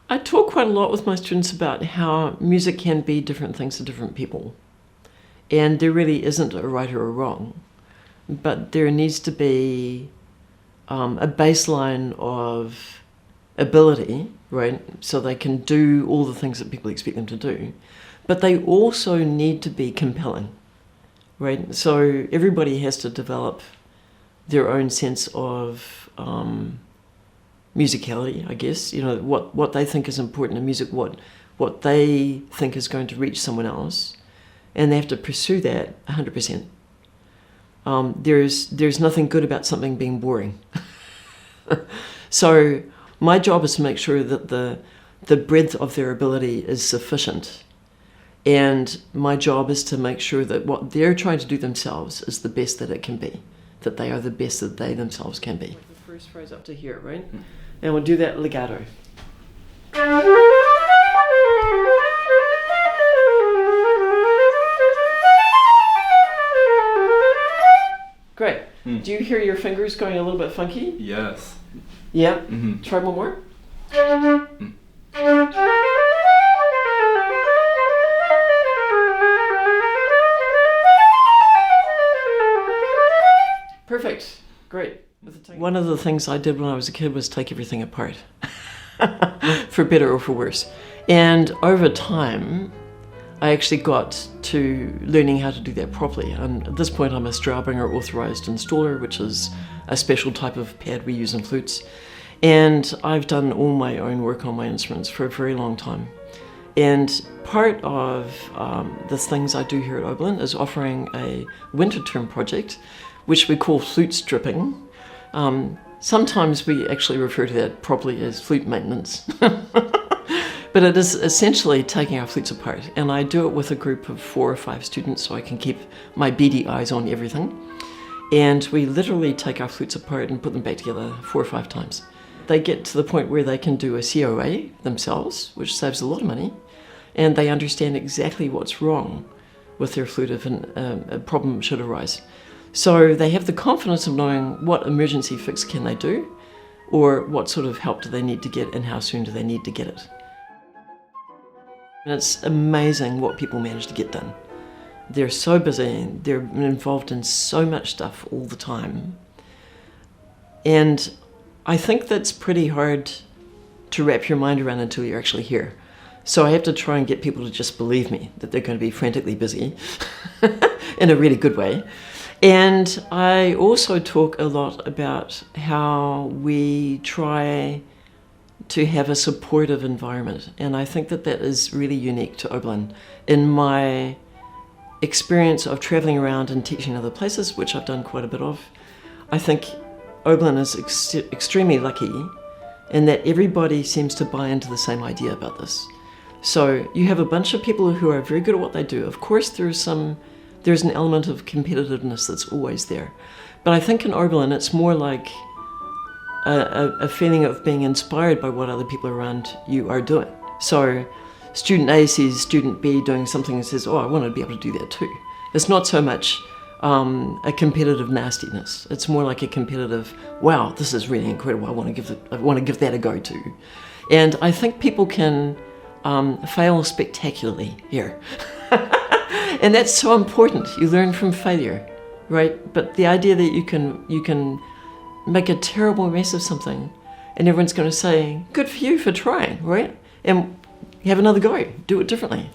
I talk quite a lot with my students about how music can be different things to different people. And there really isn't a right or a wrong, but there needs to be a baseline of ability, right? So they can do all the things that people expect them to do, but they also need to be compelling, right? So everybody has to develop their own sense of musicality, I guess. You know, what they think is important in music, what they think is going to reach someone else, and they have to pursue that 100%. There's nothing good about something being boring. So my job is to make sure that the breadth of their ability is sufficient. And my job is to make sure that what they're trying to do themselves is the best that it can be, that they are the best that they themselves can be. The first phrase up to here, right? And we'll do that legato. Great. Do you hear your fingers going a little bit funky? Yes. Yeah? Try one more. Perfect. Great. One of the things I did when I was a kid was take everything apart, for better or for worse. And over time, I actually got to learning how to do that properly. And at this point, I'm a Straubinger authorized installer, which is a special type of pad we use in flutes. And I've done all my own work on my instruments for a very long time. And part of the things I do here at Oberlin is offering a winter term project, which we call flute stripping. Sometimes we actually refer to that properly as flute maintenance. But it is essentially taking our flutes apart. And I do it with a group of 4 or 5 students so I can keep my beady eyes on everything. And we literally take our flutes apart and put them back together 4 or 5 times. They get to the point where they can do a COA themselves, which saves a lot of money. And they understand exactly what's wrong with their flute if a problem should arise. So they have the confidence of knowing what emergency fix can they do, or what sort of help do they need to get and how soon do they need to get it. And it's amazing what people manage to get done. They're so busy, they're involved in so much stuff all the time. And I think that's pretty hard to wrap your mind around until you're actually here. So I have to try and get people to just believe me that they're going to be frantically busy in a really good way. And I also talk a lot about how we try to have a supportive environment. And I think that that is really unique to Oberlin. In my experience of traveling around and teaching other places, which I've done quite a bit of, I think Oberlin is extremely lucky in that everybody seems to buy into the same idea about this. So you have a bunch of people who are very good at what they do. Of course, there's an element of competitiveness that's always there. But I think in Oberlin, it's more like a feeling of being inspired by what other people around you are doing. So student A sees student B doing something and says, oh, I want to be able to do that too. It's not so much a competitive nastiness. It's more like a competitive, wow, this is really incredible. I want to give that a go too. And I think people can fail spectacularly here. And that's so important. You learn from failure, right? But the idea that you can make a terrible mess of something and everyone's going to say, good for you for trying, right? And have another go, do it differently.